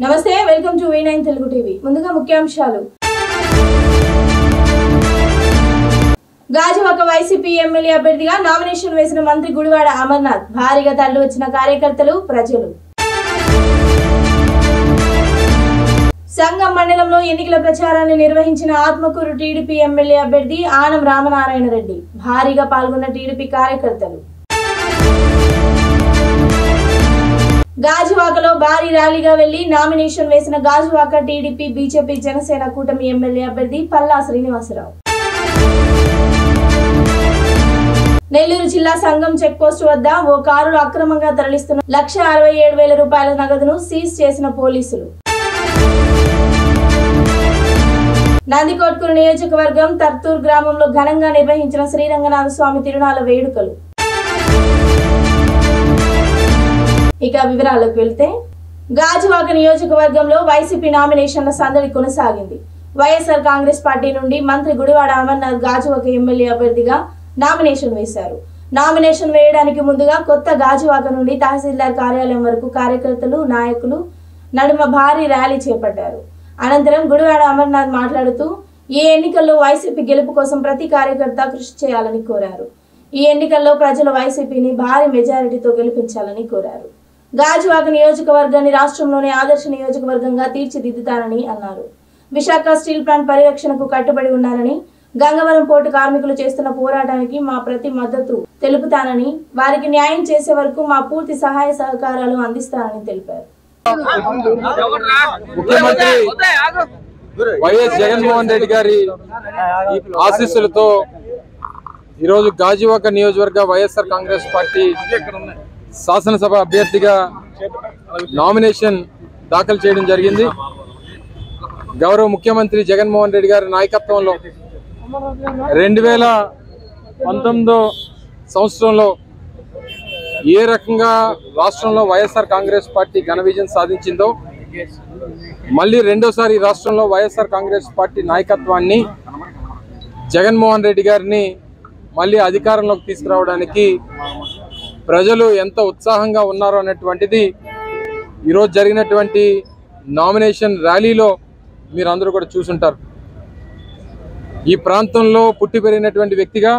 నమస్తే, welcome to V9 Telugu TV. ముందుగా ముఖ్యాంశాలు. గాజువాక వైసీపీ ఎమ్మెల్యే అభ్యర్థిగా నామినేషన్ వేసిన మంత్రి గుడివాడ అమర్నాథ్. భారీగా తరలి వచ్చిన కార్యకర్తలు, ప్రజలు. సంగం మండలంలో ఎన్నికల ప్రచారాన్ని నిర్వహించిన ఆత్మకూరు టీడీపీ ఎమ్మెల్యే అభ్యర్థి ఆనం రామనారాయణ రెడ్డి. భారీగా పాల్గొన్న టీడీపీ కార్యకర్తలు. గాజువాకలో భారీ ర్యాలీగా వెళ్లి నామినేషన్ వేసిన గాజువాక టీడీపీ, బీజేపీ, జనసేన కూటమి ఎమ్మెల్యే అభ్యర్థి పల్లా శ్రీనివాసరావు. నెల్లూరు జిల్లా సంగం చెక్ పోస్ట్ వద్ద ఓ కారులో అక్రమంగా తరలిస్తున్న 1,67,000 రూపాయల నగదును సీజ్ చేసిన పోలీసులు. నందికొట్కూరు నియోజకవర్గం తర్తూర్ గ్రామంలో ఘనంగా నిర్వహించిన శ్రీరంగనాథ స్వామి తిరునాళ్ల వేడుకలు. ఇక వివరాలకు వెళ్తే, గాజువాక నియోజకవర్గంలో వైసీపీ నామినేషన్ల సందడి కొనసాగింది. వైఎస్ఆర్ కాంగ్రెస్ పార్టీ నుండి మంత్రి గుడివాడ అమర్నాథ్ గాజువాక ఎమ్మెల్యే అభ్యర్థిగా నామినేషన్ వేశారు. నామినేషన్ వేయడానికి ముందుగా కొత్త గాజువాక నుండి తహసీల్దార్ కార్యాలయం వరకు కార్యకర్తలు, నాయకులు నడుమ భారీ ర్యాలీ చేపట్టారు. అనంతరం గుడివాడ అమర్నాథ్ మాట్లాడుతూ ఈ ఎన్నికల్లో వైసీపీ గెలుపు కోసం ప్రతి కార్యకర్త కృషి చేయాలని కోరారు. ఈ ఎన్నికల్లో ప్రజలు వైసీపీని భారీ మెజారిటీతో గెలిపించాలని కోరారు. గాజువాక నియోజకవర్గాన్ని రాష్ట్రంలోనే ఆదర్శ నియోజకవర్గంగా తీర్చిదిద్దుతానని అన్నారు. విశాఖ స్టీల్ ప్లాంట్ పరిరక్షణకు కట్టుబడి ఉన్నారని, గంగవరం పోర్టు కార్మికులు చేస్తున్న పోరాటానికి మా ప్రతి మద్దతు తెలుపుతానని, వారికి న్యాయం చేసే వరకు మా పూర్తి సహాయ సహకారాలు అందిస్తానని తెలిపారు. ముఖ్యమంత్రి వైఎస్ జగన్మోహన్ రెడ్డి గారి ఆశీస్సులతో ఈరోజు గాజువాక నియోజకవర్గ వైఎస్ఆర్ కాంగ్రెస్ పార్టీ శాసనసభ అభ్యర్థిగా నామినేషన్ దాఖలు చేయడం జరిగింది. గౌరవ ముఖ్యమంత్రి జగన్మోహన్ రెడ్డి గారి నాయకత్వంలో 2019 సంవత్సరంలో ఏ రకంగా రాష్ట్రంలో వైఎస్ఆర్ కాంగ్రెస్ పార్టీ ఘన విజయం సాధించిందో, మళ్ళీ రెండోసారి రాష్ట్రంలో వైఎస్ఆర్ కాంగ్రెస్ పార్టీ నాయకత్వాన్ని, జగన్మోహన్ రెడ్డి గారిని మళ్ళీ అధికారంలోకి తీసుకురావడానికి ప్రజలు ఎంత ఉత్సాహంగా ఉన్నారో అనేటువంటిది ఈరోజు జరిగినటువంటి నామినేషన్ ర్యాలీలో మీరందరూ కూడా చూసుంటారు. ఈ ప్రాంతంలో పుట్టి పెరిగినటువంటి వ్యక్తిగా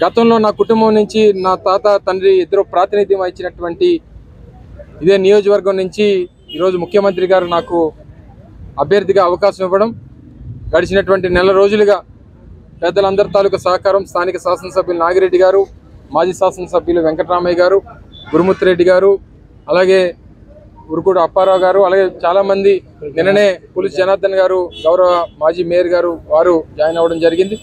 గతంలో నా కుటుంబం నుంచి నా తాత, తండ్రి ఇద్దరు ప్రాతినిధ్యం వహించినటువంటి ఇదే నియోజకవర్గం నుంచి ఈరోజు ముఖ్యమంత్రి గారు నాకు అభ్యర్థిగా అవకాశం ఇవ్వడం, గడిచినటువంటి నెల రోజులుగా పెద్దలందరి తాలూకా సహకారం, స్థానిక శాసనసభ్యులు నాగిరెడ్డి గారు, మాజీ శాసనసభ్యులు వెంకటరామయ్య గారు, గురుమూర్తిరెడ్డి గారు, అలాగే ఉరుకుడు అప్పారావు గారు, అలాగే చాలామంది, నిన్ననే పులిస్ జనార్దన్ గారు, గౌరవ మాజీ మేయర్ గారు, వారు జాయిన్ అవ్వడం జరిగింది.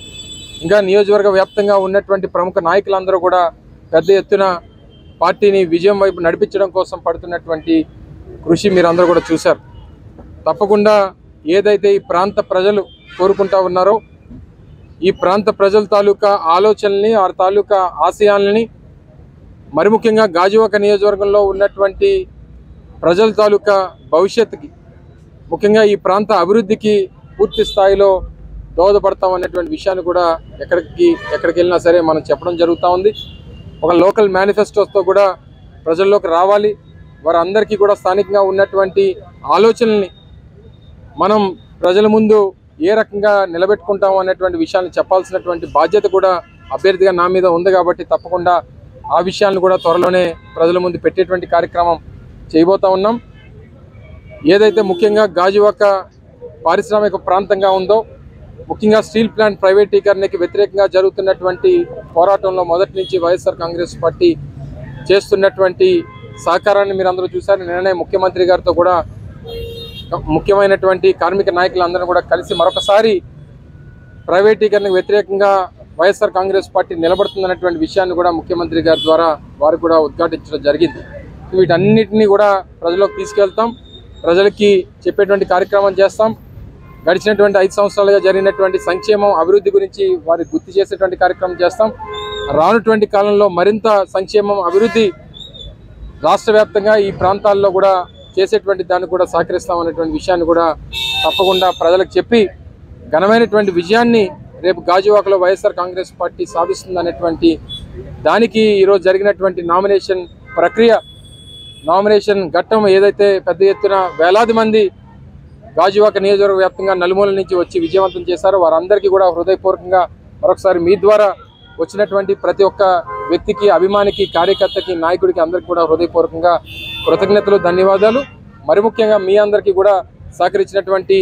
ఇంకా నియోజకవర్గ వ్యాప్తంగా ఉన్నటువంటి ప్రముఖ నాయకులందరూ కూడా పెద్ద ఎత్తున పార్టీని విజయం వైపు నడిపించడం కోసం పడుతున్నటువంటి కృషి మీరందరూ కూడా చూశారు. తప్పకుండా ఏదైతే ఈ ప్రాంత ప్రజలు కోరుకుంటా ఉన్నారో, ఈ ప్రాంత ప్రజల తాలూకా ఆలోచనల్ని, ఆ తాలూకా ఆశయాలని, మరి ముఖ్యంగా గాజువాక నియోజకవర్గంలో ఉన్నటువంటి ప్రజల తాలూకా భవిష్యత్తుకి, ముఖ్యంగా ఈ ప్రాంత అభివృద్ధికి పూర్తి స్థాయిలో దోహదపడతామనేటువంటి విషయాన్ని కూడా ఎక్కడికి వెళ్ళినా సరే మనం చెప్పడం జరుగుతూ ఉంది. ఒక లోకల్ మేనిఫెస్టోస్తో కూడా ప్రజల్లోకి రావాలి. వారందరికీ కూడా స్థానికంగా ఉన్నటువంటి ఆలోచనల్ని మనం ప్రజల ముందు ఏ రకంగా నిలబెట్టుకుంటాము అనేటువంటి విషయాన్ని చెప్పాల్సినటువంటి బాధ్యత కూడా అభ్యర్థిగా నా మీద ఉంది. కాబట్టి తప్పకుండా ఆ విషయాలను కూడా త్వరలోనే ప్రజల ముందు పెట్టేటువంటి కార్యక్రమం చేయబోతా ఉన్నాం. ఏదైతే ముఖ్యంగా గాజువాక పారిశ్రామిక ప్రాంతంగా ఉందో, ముఖ్యంగా స్టీల్ ప్లాంట్ ప్రైవేటీకరణకి వ్యతిరేకంగా జరుగుతున్నటువంటి పోరాటంలో మొదటి నుంచి వైఎస్ఆర్ కాంగ్రెస్ పార్టీ చేస్తున్నటువంటి సహకారాన్ని మీరందరూ చూశారు. నిన్ననే ముఖ్యమంత్రి గారితో కూడా ముఖ్యమైనటువంటి కార్మిక నాయకులందరూ కూడా కలిసి మరొకసారి ప్రైవేటీకరణకు వ్యతిరేకంగా వైఎస్ఆర్ కాంగ్రెస్ పార్టీ నిలబడుతుందన్నటువంటి విషయాన్ని కూడా ముఖ్యమంత్రి గారి ద్వారా వారు కూడా ఉద్ఘాటించడం జరిగింది. వీటన్నిటినీ కూడా ప్రజలకు తీసుకెళ్తాం, ప్రజలకి చెప్పేటువంటి కార్యక్రమం చేస్తాం. గడిచినటువంటి 5 సంవత్సరాలుగా జరిగినటువంటి సంక్షేమం, అభివృద్ధి గురించి వారికి గుర్తు చేసేటువంటి కార్యక్రమం చేస్తాం. రానుటువంటి కాలంలో మరింత సంక్షేమం, అభివృద్ధి రాష్ట్ర వ్యాప్తంగా ఈ ప్రాంతాల్లో కూడా చేసేటువంటి దాన్ని కూడా సహకరిస్తామనేటువంటి విషయాన్ని కూడా తప్పకుండా ప్రజలకు చెప్పి ఘనమైనటువంటి విజయాన్ని రేపు గాజువాకలో వైఎస్ఆర్ కాంగ్రెస్ పార్టీ సాధిస్తుందనేటువంటి దానికి ఈరోజు జరిగినటువంటి నామినేషన్ ప్రక్రియ నామినేషన్ ఘట్టం ఏదైతే పెద్ద ఎత్తున వేలాది మంది గాజువాక నియోజకవర్గ వ్యాప్తంగా నలుమూల నుంచి వచ్చి విజయవంతం చేశారో వారందరికీ కూడా హృదయపూర్వకంగా మరొకసారి మీ ద్వారా వచ్చినటువంటి ప్రతి ఒక్క వ్యక్తికి, అభిమానికి, కార్యకర్తకి, నాయకుడికి అందరికీ కూడా హృదయపూర్వకంగా కృతజ్ఞతలు, ధన్యవాదాలు. మరి ముఖ్యంగా మీ అందరికీ కూడా సహకరించినటువంటి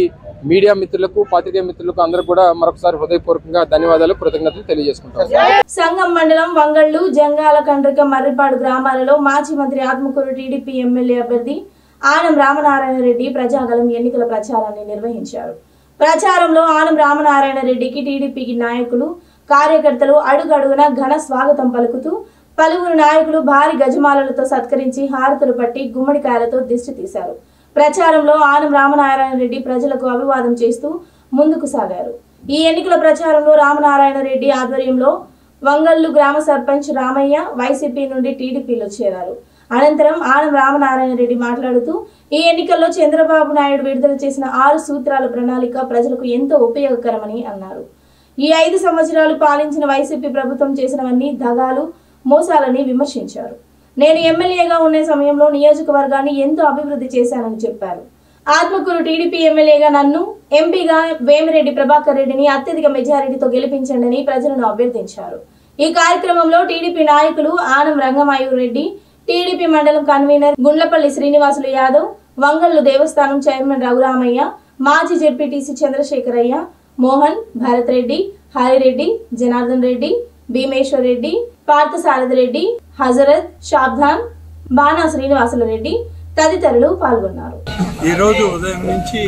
మీడియా మిత్రులకు, పాత్రికేయ మిత్రులకు అందరూ కూడా మరొకసారి హృదయపూర్వకంగా ధన్యవాదాలు, కృతజ్ఞతలు తెలియజేసుకుంటాం. సంగం మండలం వంగళ్లు, జంగాల కండ్రిక, మర్రిపాడు గ్రామాలలో మాజీ మంత్రి ఆత్మకూరు టీడీపీ ఎమ్మెల్యే అభ్యర్థి ఆనం రామనారాయణ రెడ్డి ప్రజాగలం ఎన్నికల ప్రచారాన్ని నిర్వహించారు. ప్రచారంలో ఆనం రామనారాయణ రెడ్డికి టీడీపీకి నాయకులు, కార్యకర్తలు అడుగడుగున ఘన స్వాగతం పలుకుతూ పలువురు నాయకులు భారీ గజమాలలతో సత్కరించి హారతులు పట్టి గుమ్మడికాయలతో దిష్టి తీశారు. ప్రచారంలో ఆనం రామనారాయణ రెడ్డి ప్రజలకు అభివాదం చేస్తూ ముందుకు సాగారు. ఈ ఎన్నికల ప్రచారంలో రామనారాయణ రెడ్డి ఆధ్వర్యంలో వంగళ్లు గ్రామ సర్పంచ్ రామయ్య వైసీపీ నుండి టీడీపీలో చేరారు. అనంతరం ఆనం రామనారాయణ రెడ్డి మాట్లాడుతూ ఈ ఎన్నికల్లో చంద్రబాబు నాయుడు విడుదల చేసిన 6 సూత్రాల ప్రణాళిక ప్రజలకు ఎంతో ఉపయోగకరమని అన్నారు. ఈ 5 సంవత్సరాలు పాలించిన వైసీపీ ప్రభుత్వం చేసినవన్నీ దగాలు, మోసాలని విమర్శించారు. నేను ఎమ్మెల్యేగా ఉన్న సమయంలో నియోజకవర్గాన్ని ఎంతో అభివృద్ధి చేశానని చెప్పారు. ఆత్మకూరు టీడీపీ ఎమ్మెల్యేగా నన్ను, ఎంపీగా వేమిరెడ్డి ప్రభాకర్ రెడ్డిని అత్యధిక మెజారిటీతో గెలిపించండి ప్రజలను అభ్యర్థించారు. ఈ కార్యక్రమంలో టీడీపీ నాయకులు ఆనం రంగమాయూర్ రెడ్డి, టీడీపీ మండలం కన్వీనర్ గుండ్లపల్లి శ్రీనివాసులు యాదవ్, వంగళ్లు దేవస్థానం చైర్మన్ రఘురామయ్య, మాజీ జెడ్పీటీసీ చంద్రశేఖరయ్య, మోహన్, భరత్ రెడ్డి, హరిరెడ్డి, జనార్దన్ రెడ్డి, భీమేశ్వర్ రెడ్డి, పార్థసారథి రెడ్డి, హజరత్, షాబ్దాన్, బాణా శ్రీనివాసులు రెడ్డి తదితరులు పాల్గొన్నారు. ఈ రోజు ఉదయం నుంచి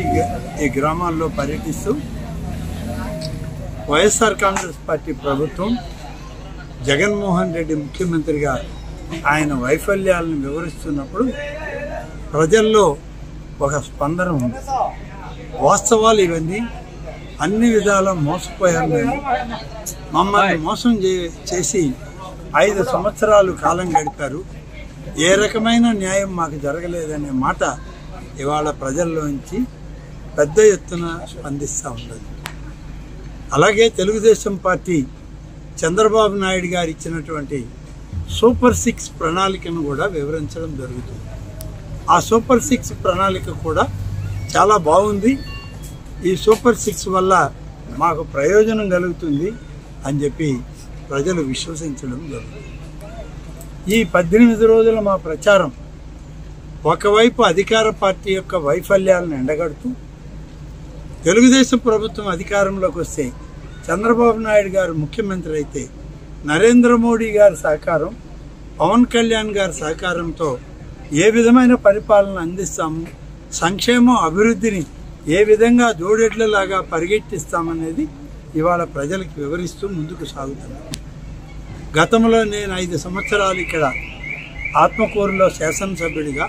ఈ గ్రామాల్లో పర్యటిస్తూ వైఎస్ఆర్ కాంగ్రెస్ పార్టీ ప్రభుత్వం జగన్మోహన్ రెడ్డి ముఖ్యమంత్రిగా ఆయన వైఫల్యాలను వివరిస్తున్నప్పుడు ప్రజల్లో ఒక స్పందన ఉంది. వాస్తవాలు ఇవన్నీ, అన్ని విధాలా మోసపోయారు. మేము మమ్మల్ని మోసం చేసి 5 సంవత్సరాలు కాలం గడిపారు. ఏ రకమైన న్యాయం మాకు జరగలేదనే మాట ఇవాళ ప్రజల్లోంచి పెద్ద ఎత్తున స్పందిస్తూ ఉన్నది. అలాగే తెలుగుదేశం పార్టీ చంద్రబాబు నాయుడు గారు ఇచ్చినటువంటి సూపర్ 6 ప్రణాళికను కూడా వివరించడం జరుగుతుంది. ఆ సూపర్ 6 ప్రణాళిక కూడా చాలా బాగుంది. ఈ సూపర్ 6 వల్ల మాకు ప్రయోజనం కలుగుతుంది అని చెప్పి ప్రజలు విశ్వసించడం జరుగుతుంది. ఈ 18 రోజుల మా ప్రచారం ఒకవైపు అధికార పార్టీ యొక్క వైఫల్యాలను ఎండగడుతూ, తెలుగుదేశం ప్రభుత్వం అధికారంలోకి వస్తే చంద్రబాబు నాయుడు గారు ముఖ్యమంత్రి అయితే నరేంద్ర మోడీ గారి సహకారం, పవన్ కళ్యాణ్ గారి సహకారంతో ఏ విధమైన పరిపాలన అందిస్తాము, సంక్షేమం, అభివృద్ధిని ఏ విధంగా జోడెడ్లలాగా పరిగెట్టిస్తామనేది ఇవాళ ప్రజలకు వివరిస్తూ ముందుకు సాగుతున్నాం. గతంలో నేను 5 సంవత్సరాలు ఇక్కడ ఆత్మకూరులో శాసనసభ్యుడిగా,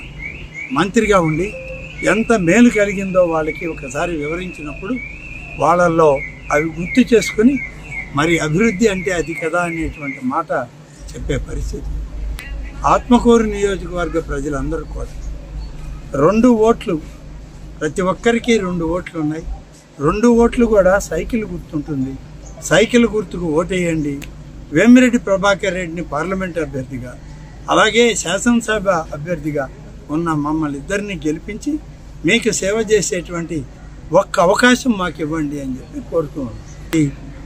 మంత్రిగా ఉండి ఎంత మేలు కలిగిందో వాళ్ళకి ఒకసారి వివరించినప్పుడు వాళ్ళల్లో అవి గుర్తు చేసుకుని మరి అభివృద్ధి అంటే అది కదా అనేటువంటి మాట చెప్పే పరిస్థితి. ఆత్మకూరు నియోజకవర్గ ప్రజలందరూ కూడా 2 ఓట్లు, ప్రతి ఒక్కరికి 2 ఓట్లు ఉన్నాయి. 2 ఓట్లు కూడా సైకిల్ గుర్తుంటుంది. సైకిల్ గుర్తుకు ఓటేయండి. వేమిరెడ్డి ప్రభాకర్ రెడ్డిని పార్లమెంట్ అభ్యర్థిగా, అలాగే శాసనసభ అభ్యర్థిగా ఉన్న మమ్మల్ని ఇద్దరిని గెలిపించి మీకు సేవ చేసేటువంటి ఒక్క అవకాశం మాకు ఇవ్వండి అని చెప్పి కోరుతున్నాం.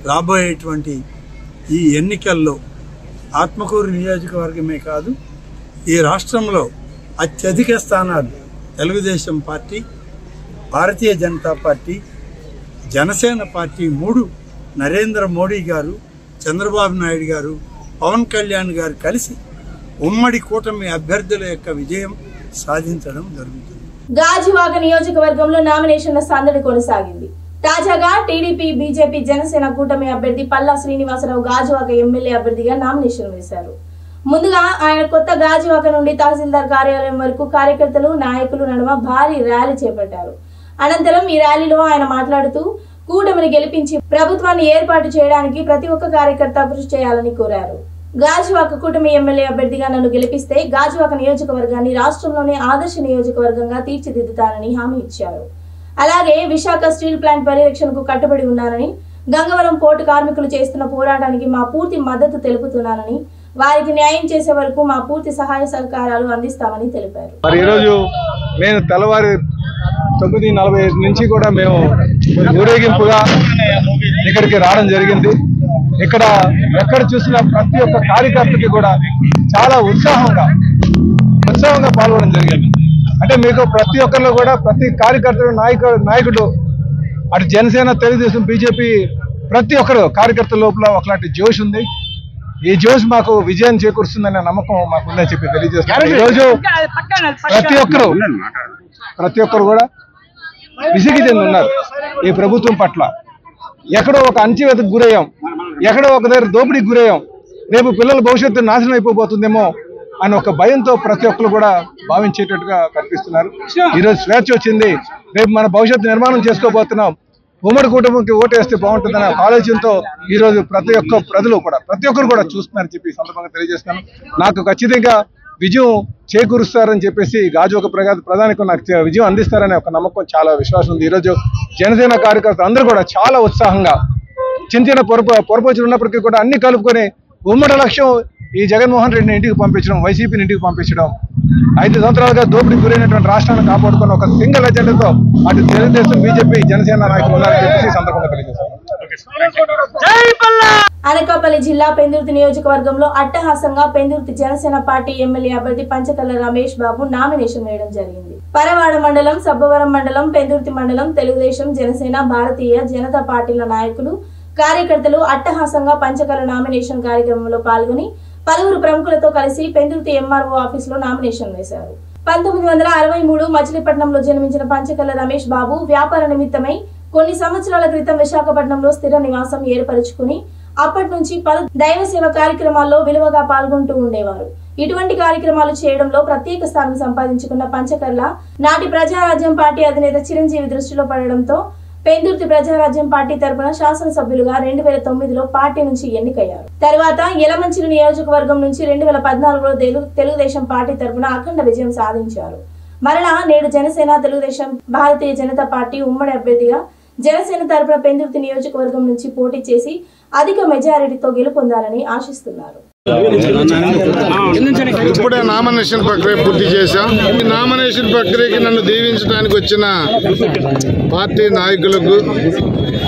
రాబోయేటువంటి ఈ ఎన్నికల్లో ఆత్మకూరు నియోజకవర్గమే కాదు, ఈ రాష్ట్రంలో అత్యధిక స్థానాలు Telugu Desam party, Bharatiya Janata party, Janasena party 3, Narendra Modi గారు, చంద్రబాబు నాయుడు గారు, పవన్ కళ్యాణ్ గారు కలిసి ఉమ్మడి కూటమి అభ్యర్థుల యొక్క విజయం సాధించడం జరుగుతుంది. గాజువాక నియోజకవర్గంలో నామినేషన్ల సందడి కొనసాగింది. తాజాగా టీడీపీ, బీజేపీ, జనసేన కూటమి అభ్యర్థి పల్లా శ్రీనివాసరావు గాజువాక ఎమ్మెల్యే అభ్యర్థిగా నామినేషన్ వేశారు. ముందుగా ఆయన కొత్త గాజువాక నుండి తహసీల్దార్ కార్యాలయం వరకు కార్యకర్తలు, నాయకులు నడుమ భారీ ర్యాలీ చేపట్టారు. అనంతరం ఈ ర్యాలీలో ఆయన మాట్లాడుతూ కూటమిని గెలిపించి ప్రభుత్వాన్ని ఏర్పాటు చేయడానికి ప్రతి ఒక్క కార్యకర్త కృషి చేయాలని కోరారు. గాజువాక కూటమి ఎమ్మెల్యే అభ్యర్థిగా నన్ను గెలిపిస్తే గాజువాక నియోజకవర్గాన్ని రాష్ట్రంలోనే ఆదర్శ నియోజకవర్గంగా తీర్చిదిద్దుతానని హామీ ఇచ్చారు. అలాగే విశాఖ స్టీల్ ప్లాంట్ పరిరక్షణకు కట్టుబడి ఉన్నానని, గంగవరం పోర్టు కార్మికులు చేస్తున్న పోరాటానికి మా పూర్తి మద్దతు తెలుపుతున్నానని, వారికి న్యాయం చేసే వరకు మా పూర్తి సహాయ సహకారాలు అందిస్తామని తెలిపారు. మరి ఈరోజు నేను తెల్లవారి 9:45 నుంచి కూడా మేము ఊరేగింపుగా ఇక్కడికి రావడం జరిగింది. ఇక్కడ ఎక్కడ చూసినా ప్రతి ఒక్క కార్యకర్తకి కూడా చాలా ఉత్సాహంగా పాల్గొనడం జరిగింది. అంటే మీకు ప్రతి ఒక్కరిలో కూడా ప్రతి కార్యకర్త నాయకుడు అటు జనసేన, తెలుగుదేశం, బీజేపీ ప్రతి ఒక్కరు కార్యకర్తల లోపల ఒకలాంటి జోష్ ఉంది. ఈ జోష్ మాకు విజయం చేకూరుస్తుందనే నమ్మకం మాకుందని చెప్పి తెలియజేస్తున్నాను. ఈరోజు ప్రతి ఒక్కరు కూడా విసిగి చెంది ఉన్నారు ఈ ప్రభుత్వం పట్ల. ఎక్కడో ఒక అణచివేతకు గురయ్యాం, ఎక్కడో ఒక దగ్గర దోపిడీకి గురయ్యాం, రేపు పిల్లల భవిష్యత్తు నాశనం అయిపోబోతుందేమో అని ఒక భయంతో ప్రతి ఒక్కరు కూడా భావించేటట్టుగా కనిపిస్తున్నారు. ఈరోజు స్వేచ్ఛ వచ్చింది, రేపు మన భవిష్యత్తు నిర్మాణం చేసుకోబోతున్నాం, ఉమ్మడి కుటుంబంకి ఓటేస్తే బాగుంటుందనే ఆలోచనతో ఈరోజు ప్రతి ఒక్కరు కూడా చూస్తున్నారని చెప్పి సందర్భంగా తెలియజేస్తున్నాను. నాకు ఖచ్చితంగా విజయం చేకూరుస్తారని చెప్పేసి గాజువాక ప్రధానికి నాకు విజయం అందిస్తారనే ఒక నమ్మకం, చాలా విశ్వాసం ఉంది. ఈరోజు జనసేన కార్యకర్తలు అందరూ కూడా చాలా ఉత్సాహంగా చిన్న పొరపచ్చులు ఉన్నప్పటికీ కూడా అన్ని కలుపుకొని ఉమ్మడి లక్ష్యం ఈ జగన్మోహన్ రెడ్డిని ఇంటికి పంపించడం, వైసీపీని ఇంటికి పంపించడం, 5 సంవత్సరాలుగా దోపిడీకి గురైనటువంటి రాష్ట్రాన్ని కాపాడుకున్న ఒక సింగిల్ ఎజెండాతో అటు తెలుగుదేశం, బీజేపీ, జనసేన నాయకులు ఉన్నారని చెప్పేసి సందర్భంగా తెలియజేస్తారు. అనకాపల్లి జిల్లా పెందుర్తి నియోజకవర్గంలో అట్టహాసంగా పెందుర్తి జనసేన పార్టీ ఎమ్మెల్యే అభ్యర్థి పంచకల్ల రమేష్ బాబు నామినేషన్ వేయడం జరిగింది. పరవాడ మండలం, సబ్బవరం మండలం, పెందుర్తి మండలం తెలుగుదేశం, జనసేన, భారతీయ జనతా పార్టీల నాయకులు, కార్యకర్తలు అట్టహాసంగా పంచకల్ల నామినేషన్ కార్యక్రమంలో పాల్గొని పలువురు ప్రముఖులతో కలిసి పెందుర్తి ఎంఆర్ఓ ఆఫీసులో నామినేషన్ వేశారు. 1963 మచిలీపట్నంలో జన్మించిన పంచకల్ల రమేష్ బాబు వ్యాపార నిమిత్తమై కొన్ని సంవత్సరాల క్రితం విశాఖపట్నంలో స్థిర నివాసం ఏర్పరచుకుని అప్పటి నుంచి పలు దైవ సేవ కార్యక్రమాల్లో విలువగా పాల్గొంటూ ఉండేవారు. ఇటువంటి కార్యక్రమాలు చేయడంలో ప్రత్యేక స్థానం సంపాదించుకున్న పంచకల్ల నాటి ప్రజారాజ్యం పార్టీ అధినేత చిరంజీవి దృష్టిలో పడడంతో పెందుర్తి ప్రజారాజ్యం పార్టీ తరపున శాసనసభ్యులుగా 2009లో పార్టీ నుంచి ఎన్నికయ్యారు. తర్వాత యలమంచిలి నియోజకవర్గం నుంచి 2014లో తెలుగుదేశం పార్టీ తరపున అఖండ విజయం సాధించారు. మరలా నేడు జనసేన, తెలుగుదేశం, భారతీయ జనతా పార్టీ ఉమ్మడి అభ్యర్థిగా జనసేన తరపున పెందుర్తి నియోజకవర్గం నుంచి పోటీ చేసి అధిక మెజారిటీతో గెలుపొందాలని ఆశిస్తున్నారు. ఇప్పుడే నామినేషన్ ప్రక్రియ పూర్తి చేశాం. ఈ నామినేషన్ ప్రక్రియకి నన్ను దీవించడానికి వచ్చిన పార్టీ నాయకులకు,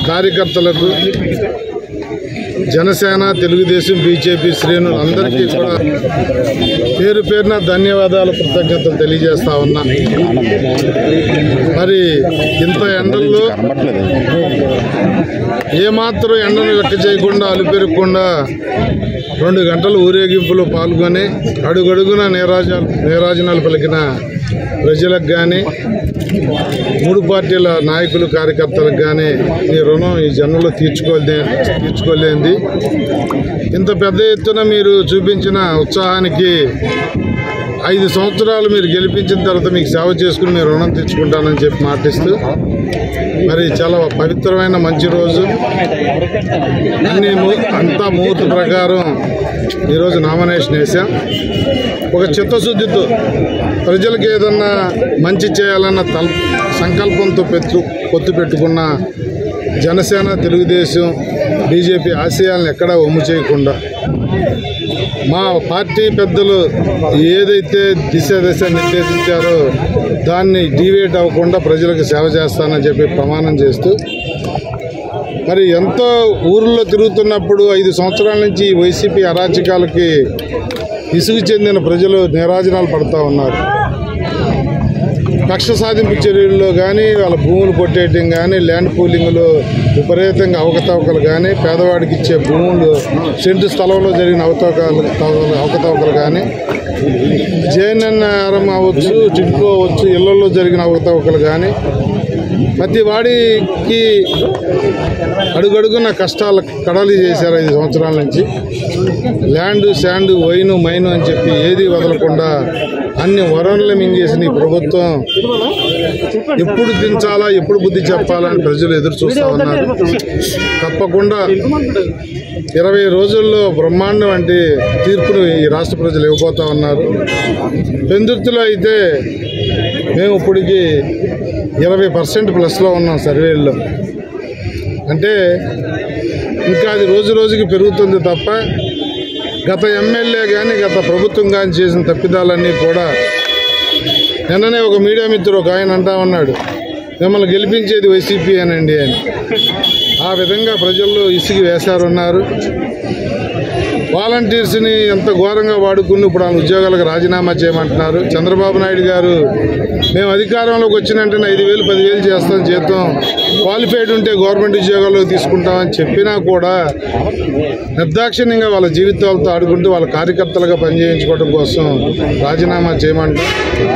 కార్యకర్తలకు, జనసేన, తెలుగుదేశం, బీజేపీ శ్రేణులందరికీ కూడా పేరు పేరున ధన్యవాదాలు, కృతజ్ఞతలు తెలియజేస్తా ఉన్నా. మరి ఇంత ఎండల్లో ఏమాత్రం ఎండను లెక్క చేయకుండా, అలుపెరగకుండా 2 గంటల ఊరేగింపులో పాల్గొని అడుగడుగున నీరాజనాలు పలికిన ప్రజలకు కానీ, 3 పార్టీల నాయకులు, కార్యకర్తలకు కానీ ఈ రుణం ఈ జన్మలో తీర్చుకోలేంది. ఇంత పెద్ద ఎత్తున మీరు చూపించిన ఉత్సాహానికి 5 సంవత్సరాలు మీరు గెలిపించిన తర్వాత మీకు సేవ చేసుకుని మీరు రుణం తెచ్చుకుంటానని చెప్పి మాటిస్తూ, మరి చాలా పవిత్రమైన మంచి రోజు, అంతా ముహూర్త ప్రకారం ఈరోజు నామినేషన్ వేసాం. ఒక చిత్తశుద్ధితో ప్రజలకు ఏదన్నా మంచి చేయాలన్న సంకల్పంతో పొత్తు పెట్టుకున్న జనసేన, తెలుగుదేశం, బీజేపీ ఆశయాలను ఎక్కడా ఒమ్ము చేయకుండా మా పార్టీ పెద్దలు ఏదైతే దిశ నిర్దేశించారో దాన్ని డీవియేట్ అవ్వకుండా ప్రజలకు సేవ చేస్తానని చెప్పి ప్రమాణం చేస్తూ, మరి ఎంతో ఊర్లో తిరుగుతున్నప్పుడు 5 సంవత్సరాల నుంచి వైసీపీ అరాచకాలకి విసుగు చెందిన ప్రజలు నీరాజనాలు పడుతూ ఉన్నారు. కక్ష సాధింపు చర్యల్లో కానీ, వాళ్ళ భూములు కొట్టేయటం కానీ, ల్యాండ్ పూలింగ్లో విపరీతంగా అవకతవకలు కానీ, పేదవాడికి ఇచ్చే భూములు సెంటు స్థలంలో జరిగిన అవకతవకలు కానీ, జేఎన్ఎన్ఆర్ఎం అవ్వచ్చు, టిడ్కో అవ్వచ్చు, ఇళ్లలో జరిగిన అవకతవకలు కానీ, ప్రతి వాడికి అడుగడుగున కష్టాలు కడలి చేశారు 5 సంవత్సరాల నుంచి. ల్యాండ్, శాండ్, వైను, మైను అని చెప్పి ఏది వదలకుండా అన్ని వనరులు మింగేసిన ఈ ప్రభుత్వం ఎప్పుడు దించాలా, ఎప్పుడు బుద్ధి చెప్పాలని ప్రజలు ఎదురు చూస్తూ ఉన్నారు. తప్పకుండా 20 రోజుల్లో బ్రహ్మాండం వంటి తీర్పును ఈ రాష్ట్ర ప్రజలు ఇవ్వబోతా ఉన్నారు. పెందుర్తిలో అయితే మేము ఇప్పటికి 20% ప్లస్లో ఉన్నాం సర్వేల్లో. అంటే ఇంకా అది రోజు రోజుకి పెరుగుతుంది తప్ప గత ఎమ్మెల్యే కానీ గత ప్రభుత్వం కానీ చేసిన తప్పిదాలన్నీ కూడా నిన్ననే ఒక మీడియా మిత్రుడు ఒక ఆయన అంటా ఉన్నాడు, మిమ్మల్ని గెలిపించేది వైసీపీ అనండి అని. ఆ విధంగా ప్రజల్లో ఇసిగి వేశారున్నారు. వాలంటీర్స్ని ఎంత ఘోరంగా వాడుకుని ఇప్పుడు ఆ ఉద్యోగాలకు రాజీనామా చేయమంటున్నారు. చంద్రబాబు నాయుడు గారు మేము అధికారంలోకి వచ్చిన వెంటనే 5,000 10,000 చేస్తాం జీతం, క్వాలిఫైడ్ ఉంటే గవర్నమెంట్ ఉద్యోగాల్లో తీసుకుంటామని చెప్పినా కూడా నిర్దాక్షిణ్యంగా వాళ్ళ జీవితాలతో ఆడుకుంటూ వాళ్ళ కార్యకర్తలుగా పనిచేయించుకోవడం కోసం రాజీనామా చేయమంటారు.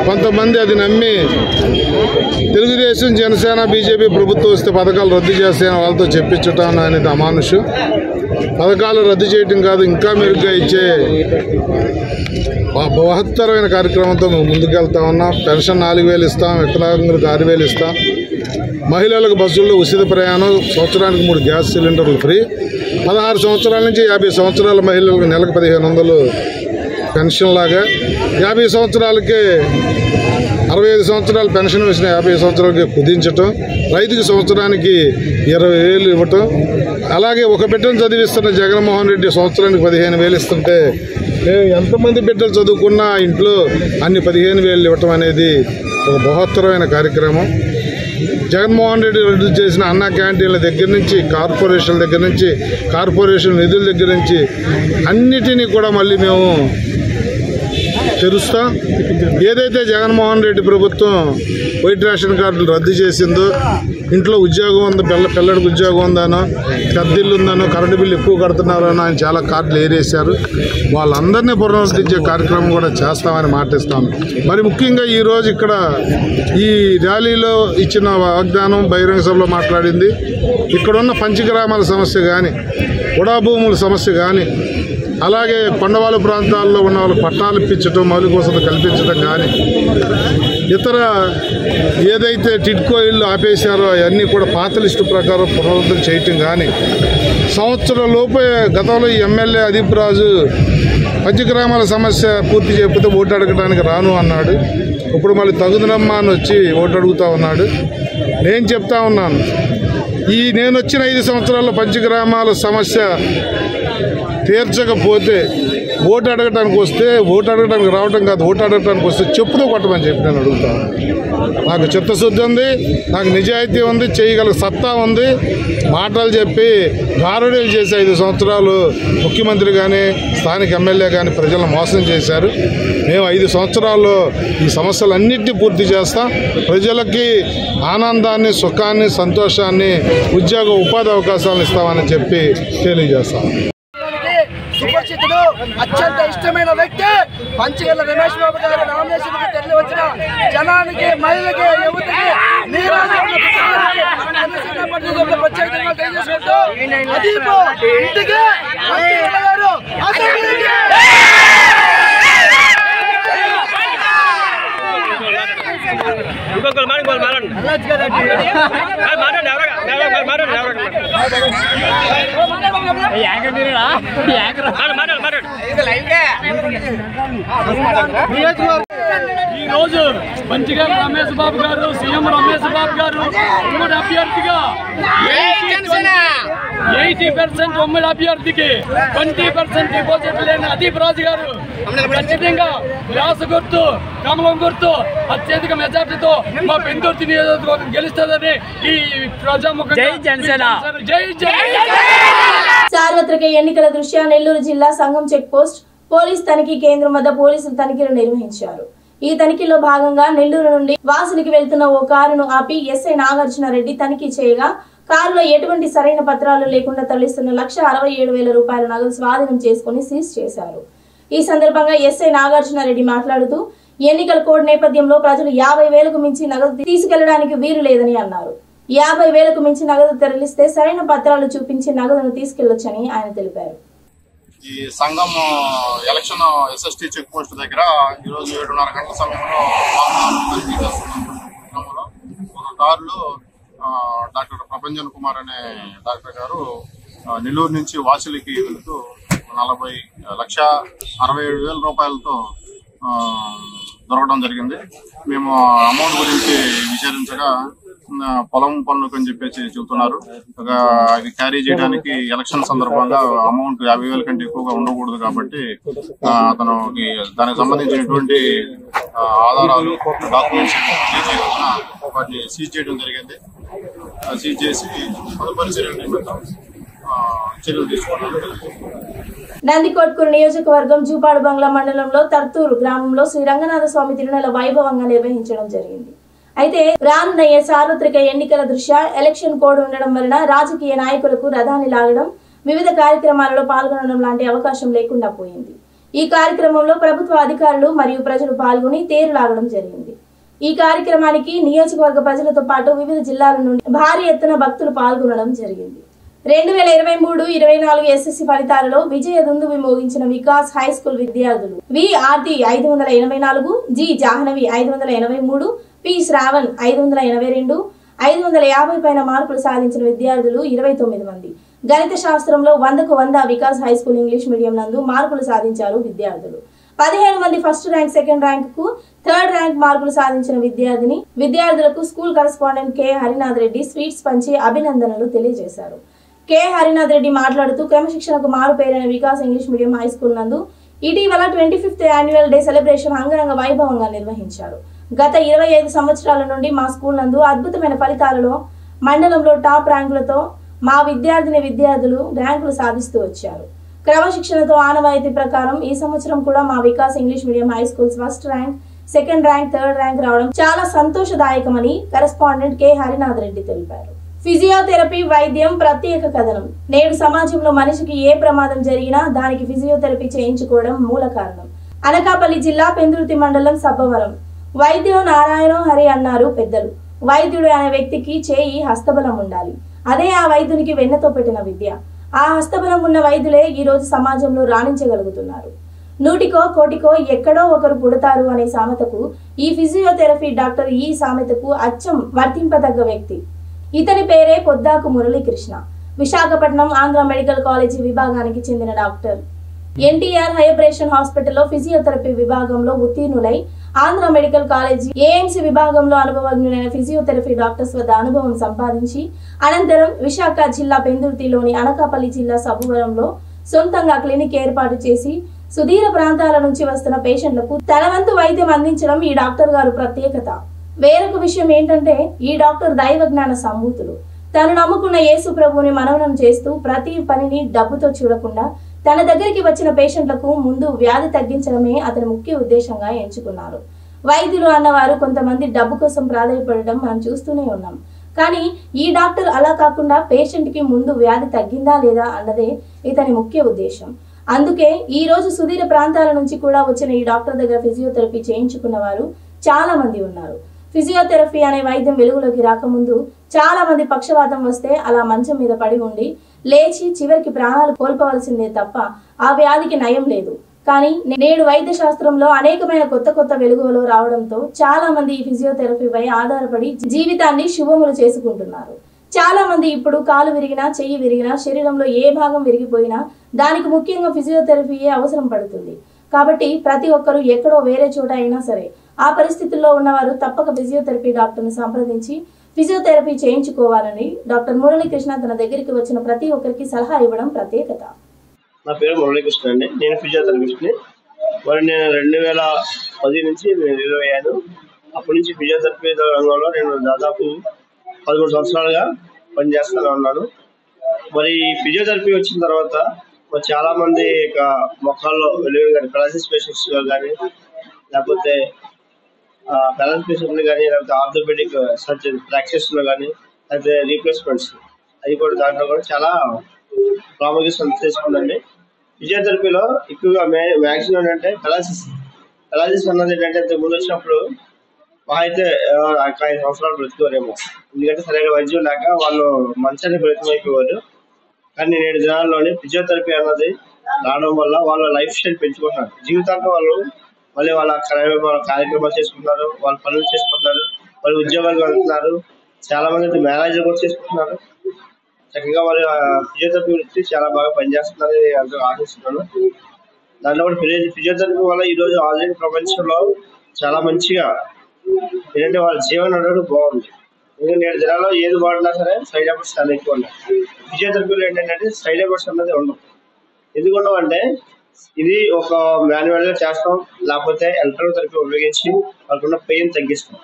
కొంతమంది అది నమ్మి తెలుగుదేశం, జనసేన, బీజేపీ ప్రభుత్వం వస్తే పథకాలు రద్దు చేస్తాయని వాళ్ళతో చెప్పించటం అనేది అమానుషం. పథకాలు రద్దు చేయటం కాదు, ఇంకా మెరుగ్గా ఇచ్చే బృహత్తరమైన కార్యక్రమంతో మేము ముందుకెళ్తా ఉన్నాం. పెన్షన్ 4,000 ఇస్తాం, వికలాంగులకు 6,000 ఇస్తాం, మహిళలకు బస్సుల్లో ఉచిత ప్రయాణం, సంవత్సరానికి 3 గ్యాస్ సిలిండర్లు ఫ్రీ, 16 సంవత్సరాల నుంచి 50 సంవత్సరాల మహిళలకు నెలకు 1,500 పెన్షన్ లాగా, 50 సంవత్సరాలకే 65 సంవత్సరాలు పెన్షన్ వేసిన 50 సంవత్సరాలకి కుదించటం, రైతుకి సంవత్సరానికి 20,000 ఇవ్వటం, అలాగే ఒక బిడ్డను చదివిస్తున్న జగన్మోహన్ రెడ్డి సంవత్సరానికి 15,000 ఇస్తుంటే మేము ఎంతమంది బిడ్డలు చదువుకున్నా ఇంట్లో అన్ని 15,000 ఇవ్వటం అనేది ఒక బృహత్తరమైన కార్యక్రమం. జగన్మోహన్ రెడ్డి రద్దు చేసిన అన్న క్యాంటీన్ల దగ్గర నుంచి, కార్పొరేషన్ల దగ్గర నుంచి, కార్పొరేషన్ నిధుల దగ్గర నుంచి అన్నిటినీ కూడా మళ్ళీ మేము తెరుస్తాం. ఏదైతే జగన్మోహన్ రెడ్డి ప్రభుత్వం వైట్ రేషన్ కార్డులు రద్దు చేసిందో, ఇంట్లో ఉద్యోగం ఉందో, పిల్లడికి ఉద్యోగం ఉందనో, పెద్దిల్లు ఉందనో, కరెంటు బిల్లు ఎక్కువ కడుతున్నారో ఆయన చాలా కార్డులు ఏరేశారు. వాళ్ళందరినీ పునరుద్ధరించే కార్యక్రమం కూడా చేస్తామని మాటిస్తాను. మరి ముఖ్యంగా ఈరోజు ఇక్కడ ఈ ర్యాలీలో ఇచ్చిన వాగ్దానం, బహిరంగ సభలో మాట్లాడింది, ఇక్కడున్న పంచగ్రామాల సమస్య కానీ, ఉడా భూముల సమస్య కానీ, అలాగే కొండవాళ్ళ ప్రాంతాల్లో ఉన్న వాళ్ళు పట్టాలు ఇప్పించడం, మౌలిక వసతులు కల్పించడం కానీ, ఇతర ఏదైతే టిడ్కో ఇళ్ళు ఆపేశారో అవన్నీ కూడా పాత లిస్టు ప్రకారం పునరుద్ధరణ చేయటం కానీ, సంవత్సరం లోపే గతంలో ఈ ఎమ్మెల్యే అదీప్ రాజు పంచగ్రామాల సమస్య పూర్తి చేయకపోతే ఓటు అడగడానికి రాను అన్నాడు. ఇప్పుడు మళ్ళీ తగుదనమ్మా అని వచ్చి ఓటు అడుగుతూ ఉన్నాడు. నేను చెప్తా ఉన్నాను, నేను వచ్చిన 5 సంవత్సరాల్లో పంచగ్రామాల సమస్య తీర్చకపోతే ఓటు అడగటానికి వస్తే, ఓటు అడగడానికి రావడం కాదు, ఓటు అడగటానికి వస్తే చెప్పుతో కొట్టమని చెప్పి నేను అడుగుతాను. నాకు చిత్తశుద్ధి ఉంది, నాకు నిజాయితీ ఉంది, చేయగల సత్తా ఉంది. మాటలు చెప్పి గారడీలు చేసి 5 సంవత్సరాలు ముఖ్యమంత్రి కానీ, స్థానిక ఎమ్మెల్యే కానీ ప్రజలను మోసం చేశారు. మేము 5 సంవత్సరాల్లో ఈ సమస్యలన్నింటినీ పూర్తి చేస్తాం. ప్రజలకి ఆనందాన్ని, సుఖాన్ని, సంతోషాన్ని, ఉద్యోగ ఉపాధి అవకాశాలను ఇస్తామని చెప్పి తెలియజేస్తాం. సుపరిచితుడు, అత్యంత ఇష్టమైన వ్యక్తి పంచగల్ల రమేష్ బాబు గారి నామినేషన్ తరలి వచ్చిన జనానికి, మహిళలకి, యువతకి ప్రత్యేకంగా తెలియజేసుకుంటూ అదీప్ ఇంటికి పంచగల్ల గారు ఈ రోజు పంచగల్ల రమేష్ బాబు గారు, సీఎం రమేష్ బాబు గారు ఉమ్మడి అభ్యర్థిగా 80% ఉమ్మడి అభ్యర్థికి 20% డిపాజిట్ లేని అదీప్ రాజు గారు ఖచ్చితంగా వ్యాస గుర్తు, కమలం గుర్తు అత్యధిక మెజార్టీతో మా పెందుర్తి నియోజకవర్గం గెలుస్తుందని ఈ ప్రజాముఖం జై జనసేన, జై జనసేన. సార్వత్రిక ఎన్నికల దృష్ట్యా నెల్లూరు జిల్లా సంఘం చెక్ పోస్ట్ పోలీస్ తనిఖీ కేంద్రం వద్ద పోలీసులు తనిఖీలు నిర్వహించారు. ఈ తనిఖీలో భాగంగా నెల్లూరు నుండి వాసునికి వెళ్తున్న ఓ కారును ఆపి ఎస్ఐ నాగార్జున రెడ్డి తనిఖీ చేయగా కారులో ఎటువంటి సరైన పత్రాలు లేకుండా తరలిస్తున్న 1,67,000 రూపాయల నగదు స్వాధీనం చేసుకుని సీజ్ చేశారు. ఈ సందర్భంగా ఎస్ఐ నాగార్జున రెడ్డి మాట్లాడుతూ ఎన్నికల కోడ్ నేపథ్యంలో ప్రజలు 50,000కు మించి నగదు తీసుకెళ్లడానికి వీలు లేదని అన్నారు. 50,000కు మించి నగదు తరలిస్తే సరైన పత్రాలు చూపించి నగదును తీసుకెళ్లొచ్చని ఆయన తెలిపారు. ఈ సంఘం ఎలక్షన్ ఎస్ఎస్టీ చెక్ పోస్ట్ దగ్గర ఈరోజు 7:30 గంటల సమయంలో ఒక కారులో డాక్టర్ ప్రభంజన్ కుమార్ అనే డాక్టర్ గారు నెల్లూరు నుంచి వాసులకి వెళుతూ 1,67,000 రూపాయలతో దొరకడం జరిగింది. మేము అమౌంట్ గురించి విచారించగా పొలం పనులకు అని చెప్పేసి చెబుతున్నారు. అది క్యారీ చేయడానికి ఎలక్షన్ సందర్భంగా అమౌంట్ 50,000 కంటే ఎక్కువగా ఉండకూడదు కాబట్టి అతనికి దానికి సంబంధించినటువంటి ఆధారాలు డాక్యుమెంట్స్ వాటిని సీజ్ చేయడం జరిగింది. సీజ్ చేసి తదుపరి చర్యలు తీసుకోవడం. నందికొట్కూరు నియోజకవర్గం జూపాడు బంగ్లా మండలంలో తర్తూరు గ్రామంలో శ్రీ రంగనాథ స్వామి తిరునాళ్ల వైభవంగా నిర్వహించడం జరిగింది. అయితే రానున్న సార్వత్రిక ఎన్నికల దృష్ట్యా ఎలక్షన్ కోడ్ ఉండడం వలన రాజకీయ నాయకులకు రథాన్ని లాగడం, వివిధ కార్యక్రమాలలో పాల్గొనడం లాంటి అవకాశం లేకుండా పోయింది. ఈ కార్యక్రమంలో ప్రభుత్వ అధికారులు మరియు ప్రజలు పాల్గొని తేరు లాగడం జరిగింది. ఈ కార్యక్రమానికి నియోజకవర్గ ప్రజలతో పాటు వివిధ జిల్లాల నుండి భారీ ఎత్తున భక్తులు పాల్గొనడం జరిగింది. 2023-24 ఎస్ఎస్సి ఫలితాలలో విజయ దుందుబి మోగించిన వికాస్ హై స్కూల్ విద్యార్థులు వి ఆర్తి 584, జి జాహ్నవి 583, పి శ్రావణ్ 582, 550 పైన మార్కులు సాధించిన విద్యార్థులు 29 మంది. గణిత శాస్త్రంలో 100కు 100 Vikas high school English medium నందు మార్కులు సాధించారు విద్యార్థులు. 15 మంది ఫస్ట్ ర్యాంక్, సెకండ్ ర్యాంక్ కు, థర్డ్ ర్యాంక్ మార్కులు సాధించిన విద్యార్థులకు school correspondent K Harinath Reddy sweets పంచి అభినందనలు తెలియజేశారు. కె హరినాథ్ రెడ్డి మాట్లాడుతూ క్రమశిక్షణకు మారు పేరైన Vikas English medium high school నందు ఇటీవల 25th యాన్యువల్ డే సెలబ్రేషన్ అంగరంగ వైభవంగా నిర్వహించారు. గత 25 సంవత్సరాల నుండి మా స్కూల్ నందు అద్భుతమైన ఫలితాలలో మండలంలో టాప్ ర్యాంకులతో మా విద్యార్థులు ర్యాంకులు సాధిస్తూ వచ్చారు. క్రమశిక్షణతో ఆనవాయితీ ప్రకారం ఈ సంవత్సరం కూడా మా Vikas English medium high schools first rank, second rank, third rank రావడం చాలా సంతోషదాయకమని కరెస్పాండెంట్ కె హరినాథ్ రెడ్డి తెలిపారు. ఫిజియోథెరపీ వైద్యం ప్రత్యేక కథనం. నేడు సమాజంలో మనిషికి ఏ ప్రమాదం జరిగినా దానికి ఫిజియోథెరపీ చేయించుకోవడం మూల కారణం. అనకాపల్లి జిల్లా పెందుర్తి మండలం సబ్బవరం వైద్యం నారాయణ హరి అన్నారు పెద్దలు. వైద్యుడు అనే వ్యక్తికి చేయి హస్తబలం ఉండాలి. అదే ఆ వైద్యునికి వెన్నతో పెట్టిన విద్య. ఆ హస్తబలం ఉన్న వైద్యులే ఈ రోజు సమాజంలో రాణించగలుగుతున్నారు. 100కో కోటికో ఎక్కడో ఒకరు పుడతారు అనే సామెతకు ఈ ఫిజియోథెరపీ డాక్టర్ ఈ సామెతకు అచ్చం వర్తింపదగ్గ వ్యక్తి. ఇతని పేరే పొద్దాకు మురళీకృష్ణ. విశాఖపట్నం ఆంధ్ర మెడికల్ కాలేజీ విభాగానికి చెందిన డాక్టర్. ఎన్టీఆర్ హైబ్రేషన్ హాస్పిటల్లో ఫిజియోథెరపీ విభాగంలో ఉత్తీర్ణులై ఆంధ్ర మెడికల్ కాలేజీ ఏఎంసీ విభాగంలో అనుభవజ్ఞులైన ఫిజియోథెరపీ డాక్టర్స్ వద్ద అనుభవం సంపాదించి అనంతరం విశాఖ జిల్లా పెందుర్తిలోని అనకాపల్లి జిల్లా సబ్బవరంలో సొంతంగా క్లినిక్ ఏర్పాటు చేసి సుదూర ప్రాంతాల నుంచి వస్తున్న పేషెంట్లకు తన వంతు వైద్యం అందించడం ఈ డాక్టర్ గారు ప్రత్యేకత. వేరొక విషయం ఏంటంటే ఈ డాక్టర్ దైవజ్ఞాన సంభూతులు. తను నమ్ముకున్న యేసు ప్రభువుని మననం చేస్తూ ప్రతి పనిని డబ్బుతో చూడకుండా తన దగ్గరికి వచ్చిన పేషెంట్లకు ముందు వ్యాధి తగ్గించడమే అతని ముఖ్య ఉద్దేశంగా ఎంచుకున్నారు. వైద్యులు అన్నవారు కొంతమంది డబ్బు కోసం ప్రాధాన్యపడడం మనం చూస్తూనే ఉన్నాం. కానీ ఈ డాక్టర్ అలా కాకుండా పేషెంట్ కి ముందు వ్యాధి తగ్గిందా లేదా అన్నదే ఇతని ముఖ్య ఉద్దేశం. అందుకే ఈ రోజు సుదూర ప్రాంతాల నుంచి కూడా వచ్చిన ఈ డాక్టర్ దగ్గర ఫిజియోథెరపీ చేయించుకున్న వారు చాలా మంది ఉన్నారు. ఫిజియోథెరపీ అనే వైద్యం వెలుగులోకి రాకముందు చాలా మంది పక్షవాతం వస్తే అలా మంచం మీద పడి ఉండి లేచి చివరికి ప్రాణాలు కోల్పోవలసిందే తప్ప ఆ వ్యాధికి నయం లేదు. కానీ నేడు వైద్య శాస్త్రంలో అనేకమైన కొత్త వెలుగులో రావడంతో చాలా మంది ఈ ఫిజియోథెరపీపై ఆధారపడి జీవితాన్ని శుభములు చేసుకుంటున్నారు. చాలా మంది ఇప్పుడు కాలు విరిగినా, చెయ్యి విరిగినా, శరీరంలో ఏ భాగం విరిగిపోయినా దానికి ముఖ్యంగా ఫిజియోథెరపీయే అవసరం పడుతుంది. కాబట్టి ప్రతి ఒక్కరూ ఎక్కడో వేరే చోట అయినా సరే ఆ పరిస్థితుల్లో ఉన్నవారు తప్పక ఫిజియోథెరపీ డాక్టర్ని సంప్రదించి ఫిజియోథెరపీ చేయించుకోవాలని డాక్టర్ మురళీకృష్ణ తన దగ్గరికి వచ్చిన ప్రతి ఒక్కరికి సలహా ఇవ్వడం ప్రత్యేకత. నా పేరు మురళీకృష్ణ అండి. నేను ఫిజియోథెరపిస్ట్ని. మరి నేను 2010 నుంచి రిలీవ్ అయ్యాను. అప్పటి నుంచి ఫిజియోథెరపీ రంగంలో నేను దాదాపు 13 సంవత్సరాలుగా పనిచేస్తూనే ఉన్నాను. మరి ఫిజియోథెరపీ వచ్చిన తర్వాత మరి చాలా మంది మొక్కల్లో పెరాలసిస్ పేషెంట్స్ కానీ లేకపోతే బ్యాలెన్స్ పేషెంట్లు కానీ లేకపోతే ఆర్థోపెడిక్ సర్జన్ ప్రాక్టీస్లో కానీ లేకపోతే రీప్లేస్మెంట్స్ అది కూడా దాంట్లో కూడా చాలా ప్రాముఖ్యత తీసుకుందండి. ఫిజియోథెరపీలో ఎక్కువగా మ్యాక్సిమం ఏంటంటే పెరాలసిస్ అన్నది ఏంటంటే ముందు వచ్చినప్పుడు అయితే 5 సంవత్సరాలు బ్రతుకోరేమో, ఎందుకంటే సరైన వైద్యం లేక వాళ్ళు మంచానికి ప్రయత్నమైపోయేవారు. కానీ నేడు దినాల్లోనే ఫిజియోథెరపీ అన్నది రావడం వల్ల వాళ్ళ లైఫ్ స్టైల్ పెంచుకుంటున్నారు. జీవితాంతం వాళ్ళు మళ్ళీ వాళ్ళ కార్యక్రమాలు చేసుకుంటున్నారు, వాళ్ళ పనులు చేసుకుంటున్నారు, వాళ్ళు ఉద్యోగాలు వెళ్తున్నారు, చాలా మంది మ్యారేజ్ కూడా చేసుకుంటున్నారు. చక్కగా వాళ్ళు ఫిజియోథెరపీ వృత్తి చాలా బాగా పనిచేస్తున్నారు అంటూ ఆశిస్తున్నాను. దాంట్లో కూడా ఫిజియోథెరపీ వల్ల ఈరోజు ఆధునిక ప్రపంచంలో చాలా మంచిగా ఏంటంటే వాళ్ళ జీవనం అనేది బాగుంది. ఎందుకంటే 7 దినాల్లో ఏది వాడినా సరే సైడ్ ఎఫెక్ట్స్ చాలా ఎక్కువ ఉన్నాయి. ఫిజియోథెరపీలో ఏంటంటే సైడ్ ఎఫెక్ట్స్ అన్నది ఉండవు. ఎందుకు ఉండవు అంటే ఇది ఒక మాన్యువల్ గా చేస్తాం, లేకపోతే ఎలక్ట్రోథెరపీ ఉపయోగించి వాళ్ళకున్న పెయిన్ తగ్గిస్తాం.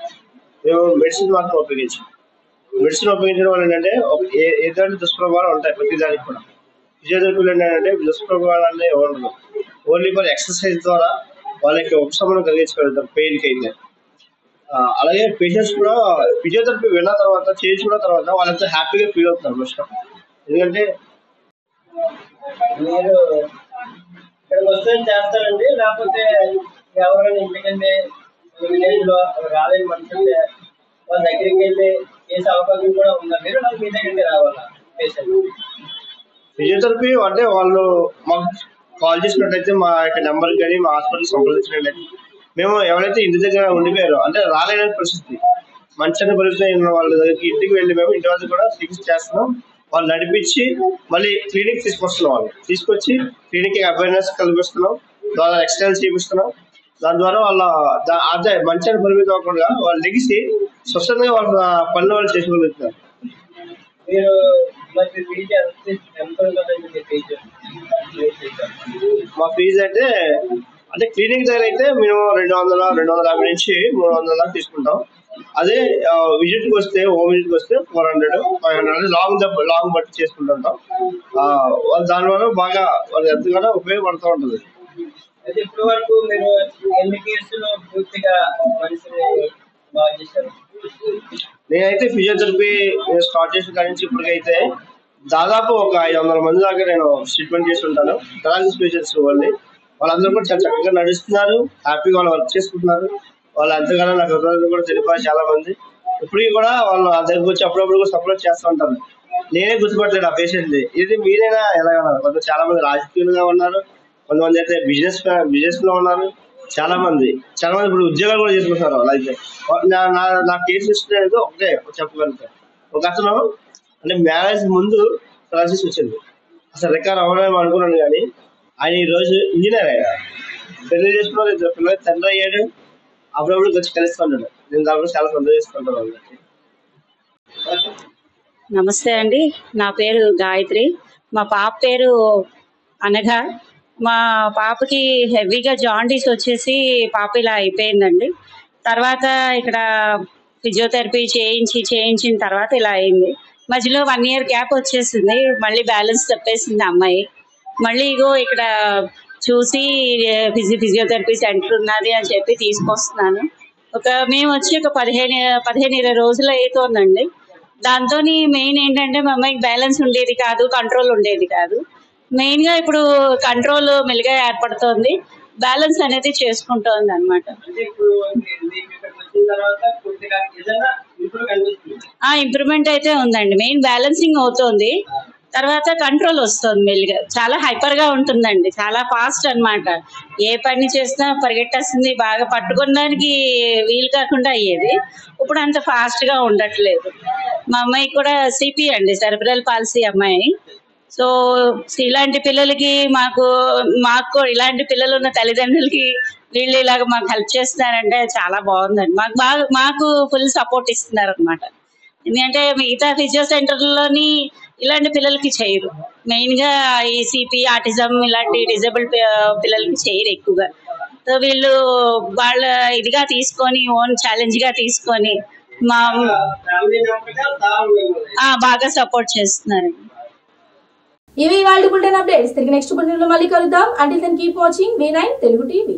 మేము మెడిసిన్ మాత్రం ఉపయోగించాం. మెడిసిన్ ఉపయోగించడం వల్ల ఏంటంటే ఎటువంటి దుష్ప్రభావాలు ఉంటాయి ప్రతి దానికి కూడా. ఫిజియోథెరపీలో ఏంటంటే దుష్ప్రభావాలన్నీ ఉండదు. ఓన్లీ ఫర్ ఎక్సర్సైజ్ ద్వారా వాళ్ళకి ఉపశమనం కలిగించగలుగుతాం పెయిన్కి అయితే. అలాగే పేషెంట్స్ కూడా ఫిజియోథెరపీ విన్న తర్వాత చేసిన తర్వాత వాళ్ళంతా హ్యాపీగా ఫీల్ అవుతున్నారు ఫస్ట్. ఎందుకంటే మీరు ఇక్కడికి వస్తే చేస్తారండి, లేకపోతే ఎవరైనా ఇంటికంటే విలేజ్ లో రాలేని మనుషులు వాళ్ళ దగ్గరికి వెళ్ళి చేసే అవకాశం కూడా ఉందా? మీరు మీ దగ్గరికి రావాలా పేషెంట్? ఫిజియోథెరపీ అంటే వాళ్ళు మాకు కాల్ చేసినట్టయితే మా యొక్క నెంబర్ కానీ మా హాస్పిటల్ సంప్రదించినట్లయితే మేము ఎవరైతే ఇంటి దగ్గర ఉండిపోయారో అంటే రాలేని పరిస్థితి మంచి పరిస్థితి ఉన్న వాళ్ళ దగ్గరికి ఇంటికి వెళ్ళి మేము ఇంటి వద్ద కూడా చికిత్స చేస్తున్నాం. వాళ్ళు నడిపించి మళ్ళీ క్లినిక్ తీసుకొస్తున్నాం. వాళ్ళు తీసుకొచ్చి క్లినిక్ అవేర్నెస్ కల్పిస్తున్నాం, ద్వారా ఎక్సర్సైజ్ చేపిస్తున్నాం. దాని ద్వారా వాళ్ళ అదే మంచి పరిమితి అవ్వకుండా వాళ్ళు లెగిసి స్వచ్ఛంగా వాళ్ళ పనులు వాళ్ళు చేసుకోగలుగుతున్నారు. మీరు మా ఫీజు అంటే క్లినిక్ దగ్గర అయితే మేము 250 నుంచి 300 దాకా తీసుకుంటాం. అదే విజిట్కి వస్తే హోమ్ విజిట్కి వస్తే 400, 500 లాంగ్ బట్టి చేసుకుంటుంటాం. వాళ్ళు దానివల్ల బాగా వాళ్ళు ఎంతగానో ఉపయోగపడుతూ ఉంటుంది. అయితే ఇప్పటి వరకు మీరు ఎన్ని కేసులు పూర్తిగా మనిషిని బాగా చేశారు? నేనైతే ఫిజియోథెరపీ స్టార్ట్ చేసిన కాడి నుంచి ఇప్పటికైతే దాదాపు ఒక 500 మంది దాకా నేను ట్రీట్మెంట్ చేసి ఉంటాను. పెరాలసిస్ పేషెంట్స్ వాళ్ళందరూ కూడా చాలా చక్కగా నడుస్తున్నారు, హ్యాపీగా వాళ్ళు వర్క్ చేసుకుంటున్నారు. వాళ్ళు ఎంతగానో నాకు కూడా తెలిపారు చాలా మంది. ఇప్పటికీ కూడా వాళ్ళు ఆ దగ్గరకు వచ్చి అప్పుడప్పుడు కూడా సపోర్ట్ చేస్తూ ఉంటారు. నేనే గుర్తుపట్టలేదు ఆ పేషెంట్ని, ఇది మీరైనా ఎలాగన్నారు. కొంత చాలా మంది రాజకీయంగా ఉన్నారు, కొంతమంది అయితే బిజినెస్ లో ఉన్నారు, చాలా మంది ఇప్పుడు ఉద్యోగాలు కూడా చేసుకుంటున్నారు. అలా అయితే నా కేసు హిస్టరీ ఒకటే చెప్పగలుగుతాను. ఒక అతను అంటే మ్యారేజ్ ముందు ప్రాసెస్ వచ్చింది, అసలు రికవర్ అవ్వడం అనుకున్నాను. కానీ ఆయన ఈ రోజు ఇంజనీర్ అయ్యాడు, పెళ్లి చేసుకున్నారు, 2 పిల్లలు తండ్రి అయ్యాడు. అప్పుడప్పుడు వచ్చి కలుస్తున్నాడు. నేను దాని చాలా సంతోషిస్తుంటాను. నమస్తే అండి, నా పేరు గాయత్రి. మా పాప పేరు అనఘ. మా పాపకి హెవీగా జాండీస్ వచ్చేసి పాప ఇలా అయిపోయిందండి. తర్వాత ఇక్కడ ఫిజియోథెరపీ చేయించిన తర్వాత ఇలా అయింది. మధ్యలో 1 year గ్యాప్ వచ్చేసింది, మళ్ళీ బ్యాలెన్స్ తప్పేసింది అమ్మాయి. మళ్ళీ ఇగో ఇక్కడ చూసి ఫిజియోథెరపీ సెంటర్ ఉన్నది అని చెప్పి తీసుకొస్తున్నాను. మేము వచ్చి ఒక 15-20 రోజులు అవుతుందండి. దాంతో మెయిన్ ఏంటంటే మా అమ్మాయికి బ్యాలెన్స్ ఉండేది కాదు, కంట్రోల్ ఉండేది కాదు. మెయిన్గా ఇప్పుడు కంట్రోల్ మెల్లిగా ఏర్పడుతోంది, బ్యాలెన్స్ అనేది చేసుకుంటోంది అనమాట. ఇంప్రూవ్మెంట్ అయితే ఉందండి. మెయిన్ బ్యాలెన్సింగ్ అవుతుంది, తర్వాత కంట్రోల్ వస్తుంది మెల్లిగా. చాలా హైపర్గా ఉంటుందండి, చాలా ఫాస్ట్ అనమాట. ఏ పని చేసినా పరిగెట్టేస్తుంది, బాగా పట్టుకోవడానికి వీలు కాకుండా అయ్యేది. ఇప్పుడు అంత ఫాస్ట్గా ఉండట్లేదు. మా అమ్మాయికి కూడా సిపి అండి, సెరెబ్రల్ పాలసీ అమ్మాయి. సో ఇలాంటి పిల్లలకి మాకు ఇలాంటి పిల్లలు ఉన్న తల్లిదండ్రులకి వీళ్ళు ఇలాగ మాకు హెల్ప్ చేస్తున్నారంటే చాలా బాగుందండి. మాకు ఫుల్ సపోర్ట్ ఇస్తున్నారు అనమాట. ఎందుకంటే మిగతా ఫిజియో సెంటర్లోని ఇలాంటి పిల్లలకి చేయరు. మెయిన్గా ఈ సిపి, ఆటిజం ఇలాంటి డిజేబుల్ పిల్లలకి చేయరు ఎక్కువగా. సో వీళ్ళు వాళ్ళ ఇదిగా తీసుకొని, ఓన్ ఛాలెంజ్గా తీసుకొని బాగా సపోర్ట్ చేస్తున్నారు. ఇవి వాళ్ళ అప్డేట్స్. తిరిగి నెక్స్ట్ బులెటిన్లో మళ్ళీ కలుద్దాం. Until then keep watching V9 Telugu TV.